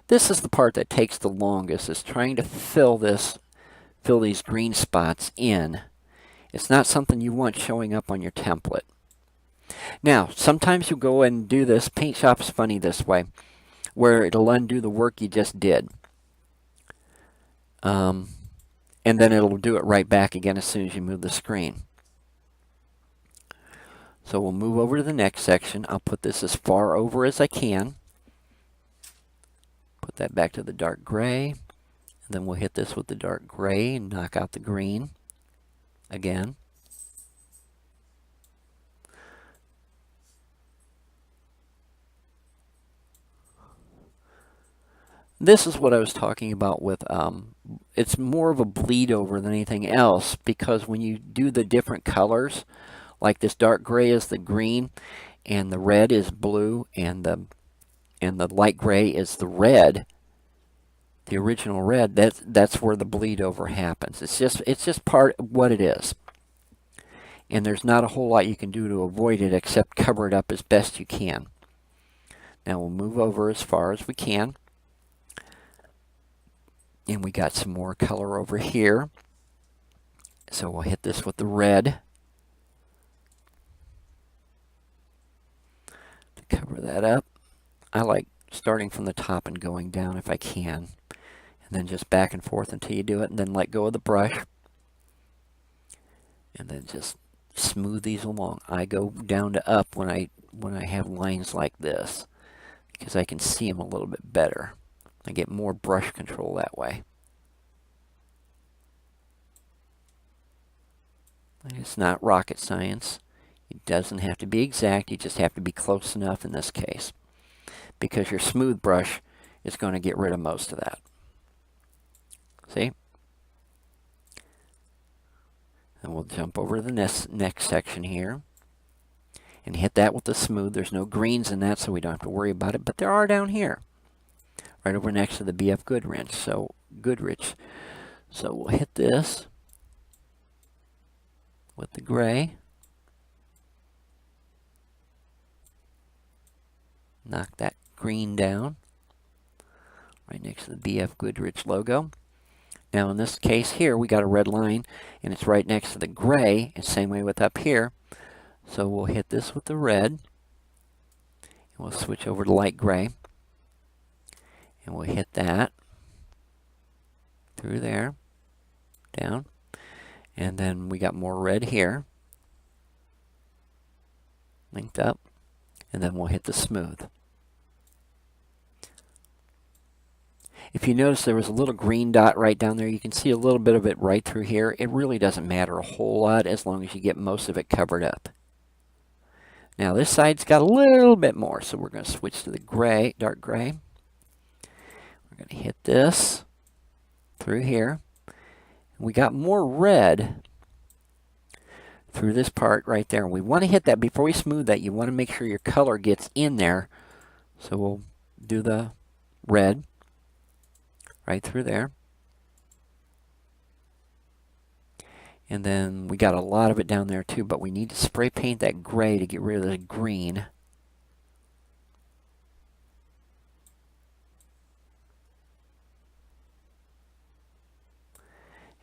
Speaker 1: This is the part that takes the longest, is trying to fill these green spots in. It's not something you want showing up on your template. Now, sometimes you go and do this. PaintShop's funny this way, where it'll undo the work you just did. And then it'll do it right back again as soon as you move the screen. So we'll move over to the next section. I'll put this as far over as I can. Put that back to the dark gray. And then we'll hit this with the dark gray and knock out the green again. This is what I was talking about with, it's more of a bleed over than anything else, because when you do the different colors, like this dark gray is the green, and the red is blue, and the light gray is the red, the original red, that's where the bleed over happens. It's just part of what it is. And there's not a whole lot you can do to avoid it except cover it up as best you can. Now we'll move over as far as we can. And we got some more color over here. So we'll hit this with the red to cover that up. I like starting from the top and going down if I can. And then just back and forth until you do it, and then let go of the brush. And then just smooth these along. I go down to up when I have lines like this, because I can see them a little bit better. I get more brush control that way. It's not rocket science. It doesn't have to be exact. You just have to be close enough in this case, because your smooth brush is going to get rid of most of that. See? And we'll jump over to the next section here and hit that with the smooth. There's no greens in that, so we don't have to worry about it, but there are down here, right over next to the BF Goodrich. So we'll hit this with the gray. Knock that green down right next to the BF Goodrich logo. Now in this case here, we got a red line, and it's right next to the gray, and same way with up here. So we'll hit this with the red, and we'll switch over to light gray, and we'll hit that through there, down, and then we got more red here, linked up, and then we'll hit the smooth. If you notice there was a little green dot right down there, you can see a little bit of it right through here. It really doesn't matter a whole lot as long as you get most of it covered up. Now this side's got a little bit more, so we're going to switch to the gray, dark gray. We're going to hit this through here. We got more red through this part right there. And we want to hit that before we smooth that. You want to make sure your color gets in there. So we'll do the red right through there. And then we got a lot of it down there too, but we need to spray paint that gray to get rid of the green.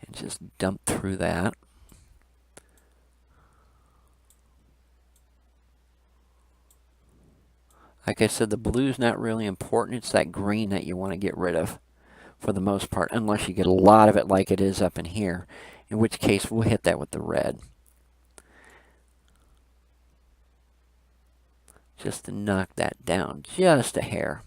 Speaker 1: And just dump through that. Like I said, the blue's not really important. It's that green that you want to get rid of for the most part, unless you get a lot of it like it is up in here, in which case we'll hit that with the red. Just to knock that down just a hair.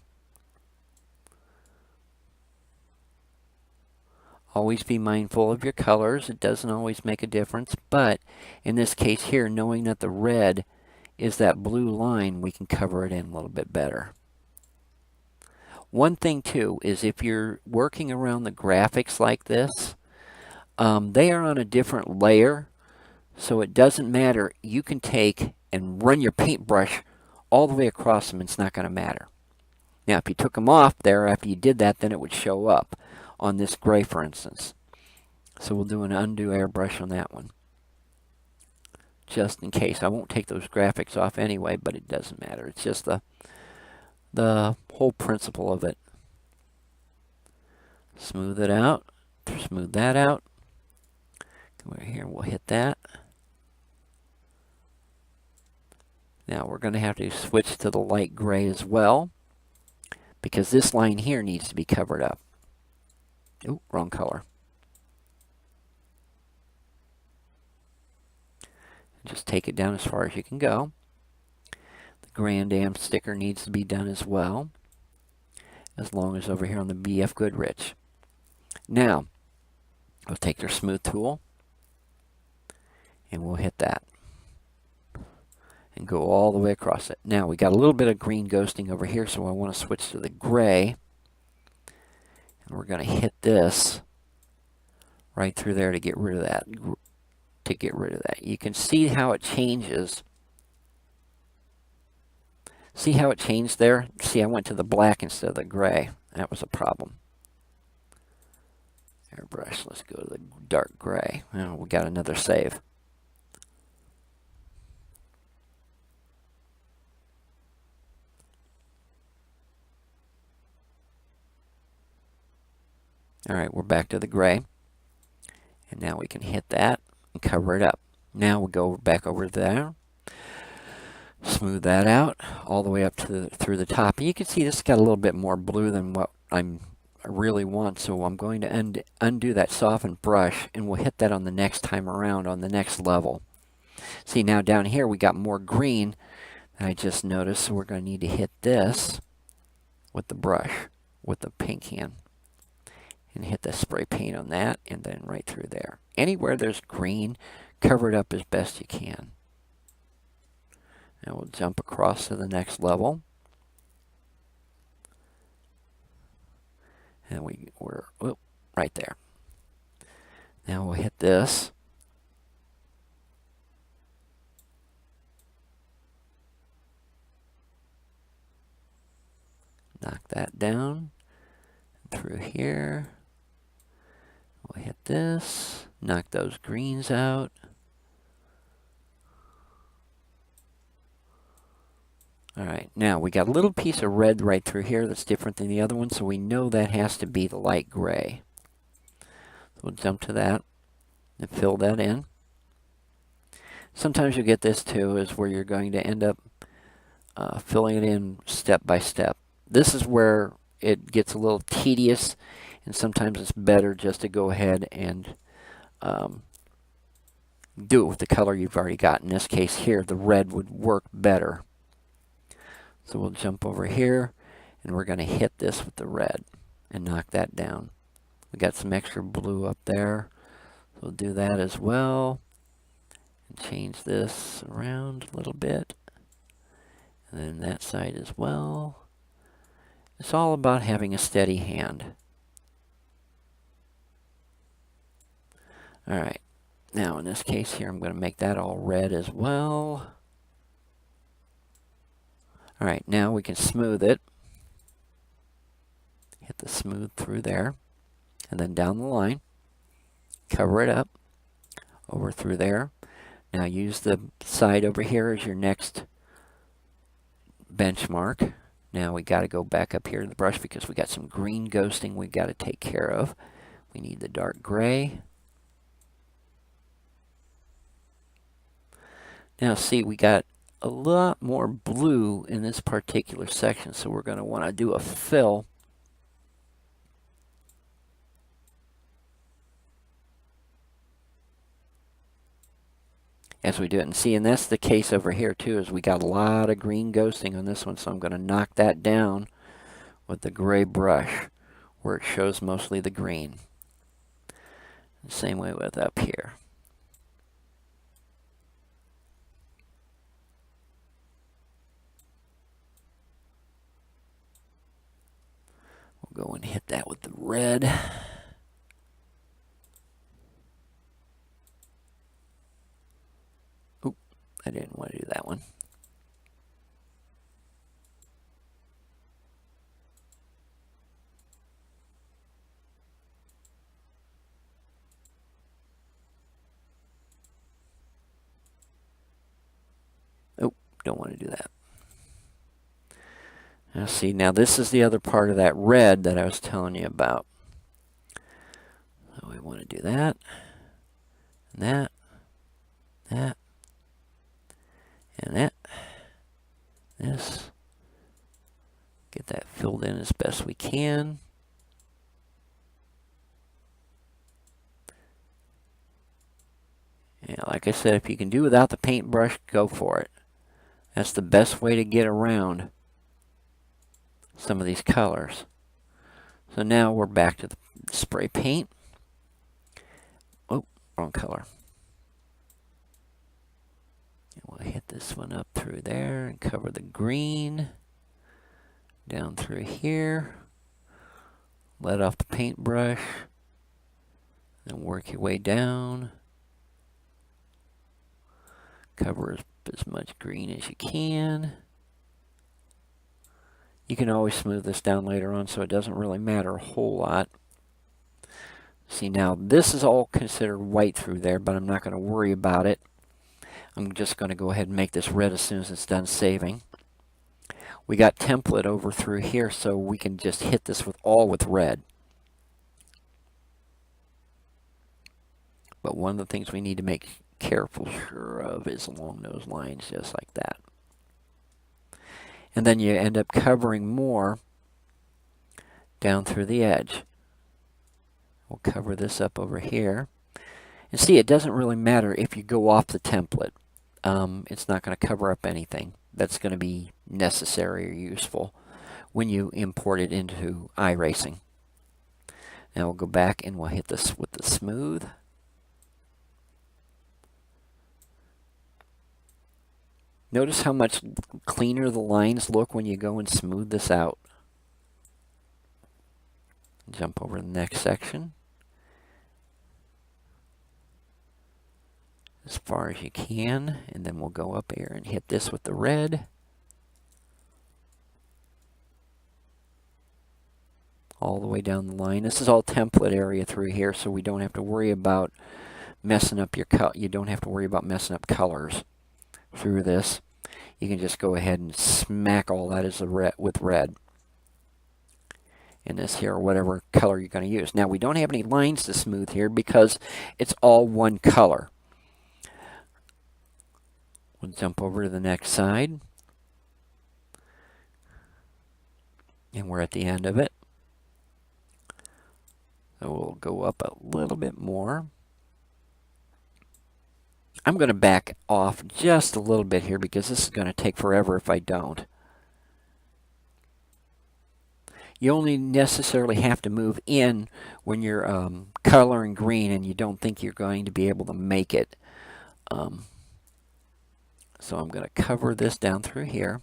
Speaker 1: Always be mindful of your colors. It doesn't always make a difference, but in this case here, knowing that the red is that blue line, we can cover it in a little bit better. One thing too is if you're working around the graphics like this, they are on a different layer, so it doesn't matter. You can take and run your paintbrush all the way across them, and it's not going to matter. Now, if you took them off there after you did that, then it would show up on this gray, for instance. So we'll do an undo airbrush on that one, just in case. I won't take those graphics off anyway, but it doesn't matter. It's just the whole principle of it. Smooth it out. Smooth that out. Come over here and we'll hit that. Now we're going to have to switch to the light gray as well, because this line here needs to be covered up. Oh, wrong color. Just take it down as far as you can go. The Grand Am sticker needs to be done as well, as long as over here on the BF Goodrich. Now, we'll take your smooth tool, and we'll hit that. And go all the way across it. Now, we got a little bit of green ghosting over here, so I want to switch to the gray. And we're going to hit this right through there to get rid of that. You can see how it changes. See how it changed there? See, I went to the black instead of the gray. That was a problem. Airbrush, let's go to the dark gray. Oh, we got another save. Alright, we're back to the gray. And now we can hit that and cover it up. Now we'll go back over there. Smooth that out all the way up to through the top. And you can see this got a little bit more blue than what I really want. So I'm going to undo that softened brush, and we'll hit that on the next time around on the next level. See, now down here we got more green that I just noticed. So we're going to need to hit this with the brush, with the paint can. And hit the spray paint on that, and then right through there. Anywhere there's green, cover it up as best you can. Now we'll jump across to the next level. And we're right there. Now we'll hit this. Knock that down. Through here. We'll hit this, knock those greens out. Alright, now we got a little piece of red right through here that's different than the other one, so we know that has to be the light gray. So we'll jump to that and fill that in. Sometimes you'll get this too, is where you're going to end up filling it in step by step. This is where it gets a little tedious, and sometimes it's better just to go ahead and do it with the color you've already got. In this case here, the red would work better. So we'll jump over here, and we're going to hit this with the red and knock that down. We got some extra blue up there. So we'll do that as well. And change this around a little bit. And then that side as well. It's all about having a steady hand. Alright, now in this case here, I'm going to make that all red as well. Alright, now we can smooth it. Hit the smooth through there. And then down the line. Cover it up. over through there. Now use the side over here as your next benchmark. Now we got to go back up here to the brush because we got some green ghosting we got to take care of. We need the dark gray. Now see, we got a lot more blue in this particular section, so we're going to want to do a fill. As we do it, and see, and that's the case over here too, is we got a lot of green ghosting on this one, so I'm going to knock that down with the gray brush where it shows mostly the green. The same way with up here. We'll go and hit that with the red. Oop, I didn't want to do that one. Oh, don't want to do that. Now see, now this is the other part of that red that I was telling you about. So we want to do that, and that, that, and that, this. Get that filled in as best we can. Yeah, like I said, if you can do without the paintbrush, go for it. That's the best way to get around some of these colors. So now we're back to the spray paint. Oh, wrong color. And we'll hit this one up through there and cover the green. Down through here. Let off the paintbrush. Then work your way down. Cover as much green as you can. You can always smooth this down later on, so it doesn't really matter a whole lot. See, now this is all considered white through there, but I'm not going to worry about it. I'm just going to go ahead and make this red as soon as it's done saving. We got template over through here, so we can just hit this with red. But one of the things we need to make careful sure of is along those lines, just like that. And then you end up covering more down through the edge. We'll cover this up over here. And see, it doesn't really matter if you go off the template. It's not going to cover up anything that's going to be necessary or useful when you import it into iRacing. Now we'll go back and we'll hit this with the smooth. Notice how much cleaner the lines look when you go and smooth this out. Jump over to the next section. As far as you can, and then we'll go up here and hit this with the red. All the way down the line. This is all template area through here, so we don't have to worry about messing up your you don't have to worry about messing up colors through this. You can just go ahead and smack all that as with red in this here, or whatever color you're going to use. Now we don't have any lines to smooth here because it's all one color. We'll jump over to the next side, and we're at the end of it. So we'll go up a little bit more. I'm going to back off just a little bit here because this is going to take forever if I don't. You only necessarily have to move in when you're coloring green and you don't think you're going to be able to make it. So I'm going to cover this down through here.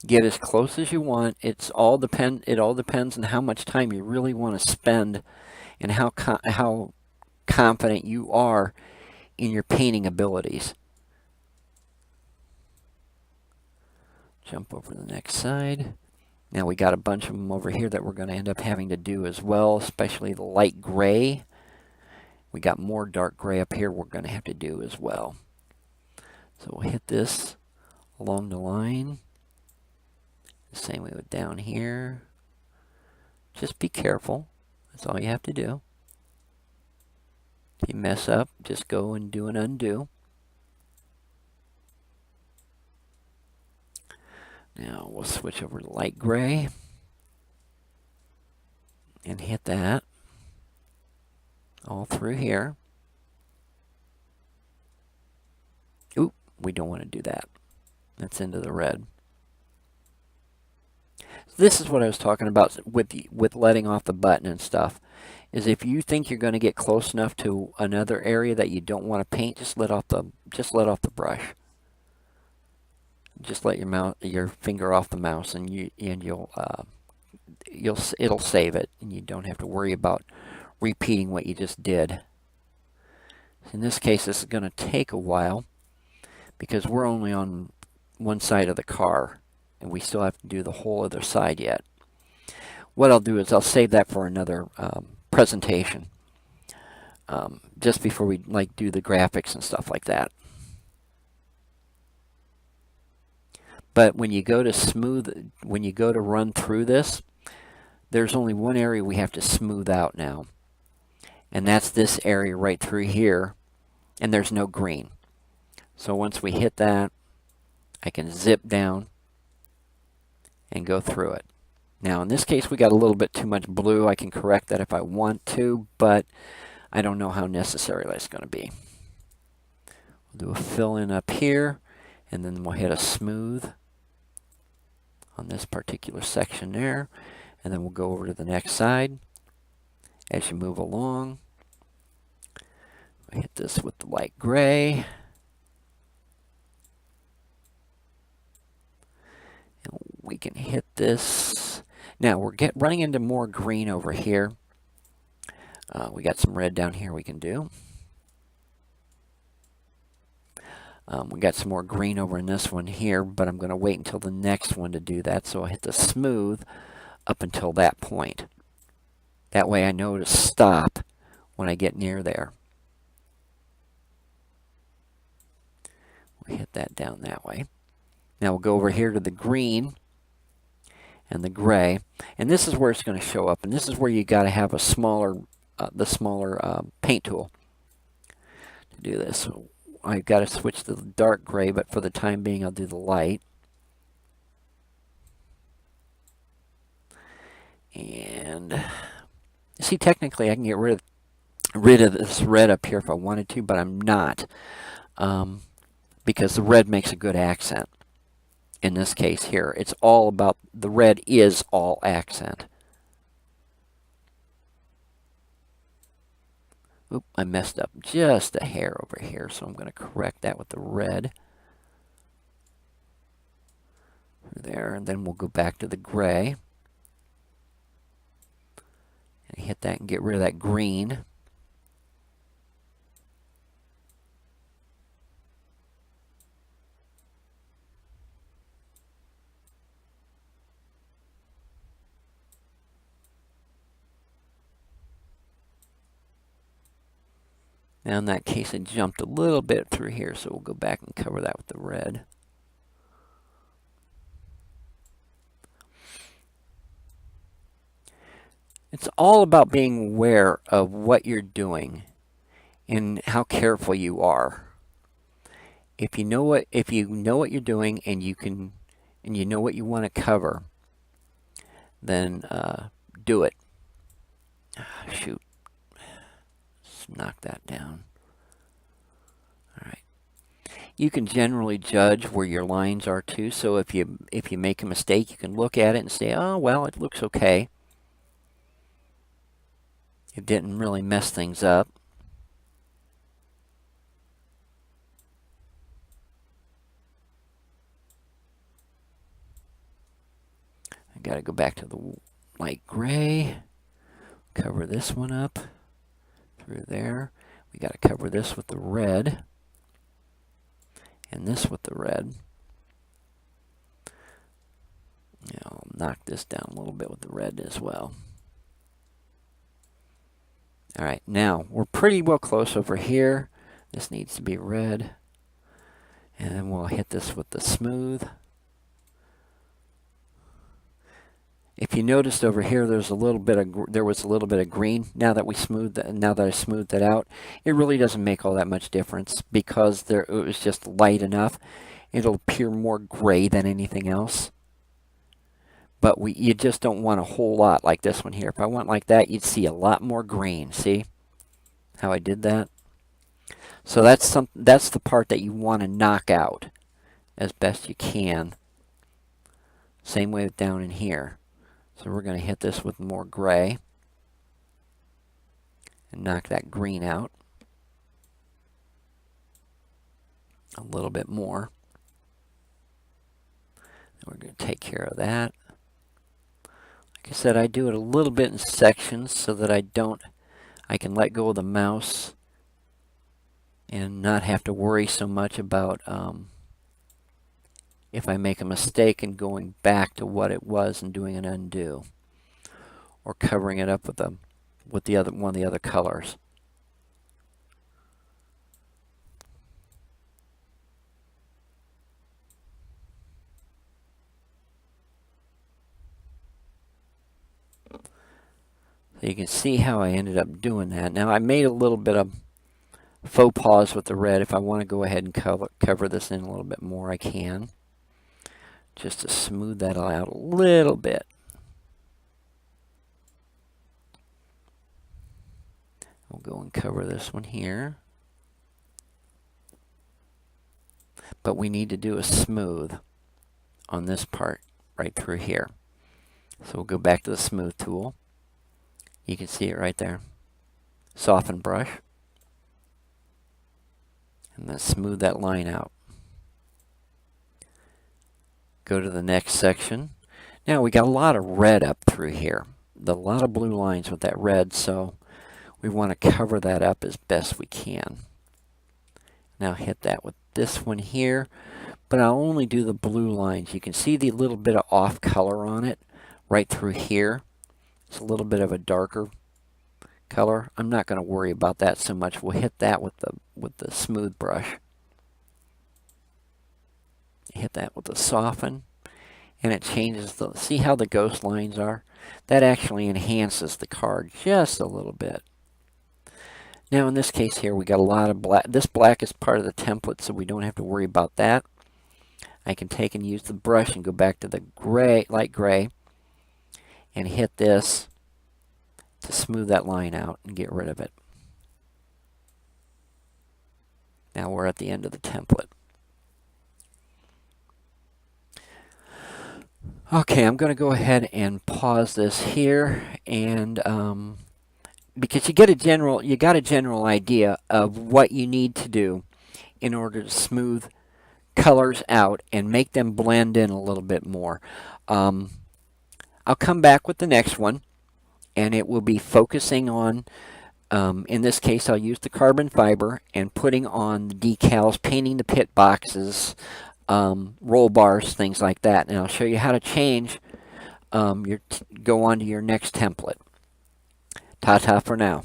Speaker 1: Get as close as you want. It all depends on how much time you really want to spend and how confident you are in your painting abilities. Jump over to the next side. Now we got a bunch of them over here that we're going to end up having to do as well, especially the light gray. We got more dark gray up here we're going to have to do as well. So we'll hit this along the line. The same way with down here. Just be careful. That's all you have to do. If you mess up, just go and do an undo. Now we'll switch over to light gray and hit that all through here. Oop, we don't want to do that. That's into the red. This is what I was talking about with letting off the button and stuff. Is if you think you're going to get close enough to another area that you don't want to paint, just let off the brush. Just let your finger off the mouse, and it'll save it, and you don't have to worry about repeating what you just did. In this case, this is going to take a while because we're only on one side of the car, and we still have to do the whole other side yet. What I'll do is I'll save that for another presentation, just before we do the graphics and stuff like that. But when you go to run through this, there's only one area we have to smooth out now. And that's this area right through here, and there's no green. So once we hit that, I can zip down and go through it. Now in this case we got a little bit too much blue. I can correct that if I want to, but I don't know how necessary that's going to be. We'll do a fill in up here, and then we'll hit a smooth on this particular section there, and then we'll go over to the next side. As you move along, we hit this with the light gray, and we can hit this. Now we're running into more green over here. We got some red down here we can do. We got some more green over in this one here, but I'm going to wait until the next one to do that. So I'll hit the smooth up until that point. That way I know to stop when I get near there. We hit that down that way. Now we'll go over here to the green and the gray, and this is where it's going to show up, and this is where you got to have a smaller, the smaller paint tool to do this. So I've got to switch to the dark gray, but for the time being I'll do the light. And see, technically I can get rid of this red up here if I wanted to, but I'm not, because the red makes a good accent. In this case here, it's all about, the red is all accent. Oop, I messed up just a hair over here, so I'm going to correct that with the red. There, and then we'll go back to the gray. And hit that and get rid of that green. Now in that case it jumped a little bit through here, so we'll go back and cover that with the red. It's all about being aware of what you're doing and how careful you are. If you know what you're doing and you know what you want to cover, then do it. Shoot. Knock that down. Alright. You can generally judge where your lines are too, so if you make a mistake, you can look at it and say, oh well, it looks okay. It didn't really mess things up. I gotta go back to the light gray, cover this one up. Through there. We got to cover this with the red and this with the red. Now, knock this down a little bit with the red as well. Alright, now we're pretty well close over here. This needs to be red. And then we'll hit this with the smooth. If you noticed over here, there was a little bit of green. Now that I smoothed it out, it really doesn't make all that much difference because it was just light enough. It'll appear more gray than anything else. But you just don't want a whole lot like this one here. If I went like that, you'd see a lot more green. See how I did that? So that's the part that you want to knock out as best you can. Same way down in here. So we're going to hit this with more gray and knock that green out a little bit more. And we're going to take care of that. Like I said, I do it a little bit in sections so that I can let go of the mouse and not have to worry so much about if I make a mistake and going back to what it was and doing an undo, or covering it up with one of the other colors. So you can see how I ended up doing that. Now I made a little bit of faux pas with the red. If I want to go ahead and cover this in a little bit more, I can. Just to smooth that out a little bit. We'll go and cover this one here. But we need to do a smooth on this part right through here. So we'll go back to the smooth tool. You can see it right there. Soften brush. And then smooth that line out. Go to the next section. Now we got a lot of red up through here. A lot of blue lines with that red, so we want to cover that up as best we can. Now hit that with this one here, but I'll only do the blue lines. You can see the little bit of off color on it right through here. It's a little bit of a darker color. I'm not going to worry about that so much. We'll hit that with the smooth brush. Hit that with the soften, and it changes see how the ghost lines are? That actually enhances the card just a little bit. Now in this case here, we got a lot of black. This black is part of the template, so we don't have to worry about that. I can take and use the brush and go back to the gray, light gray, and hit this to smooth that line out and get rid of it. Now we're at the end of the template. Okay, I'm going to go ahead and pause this here, and because you got a general idea of what you need to do in order to smooth colors out and make them blend in a little bit more. I'll come back with the next one, and it will be focusing on, in this case I'll use the carbon fiber and putting on the decals, painting the pit boxes, roll bars, things like that. And I'll show you how to change, go on to your next template. Ta-ta for now.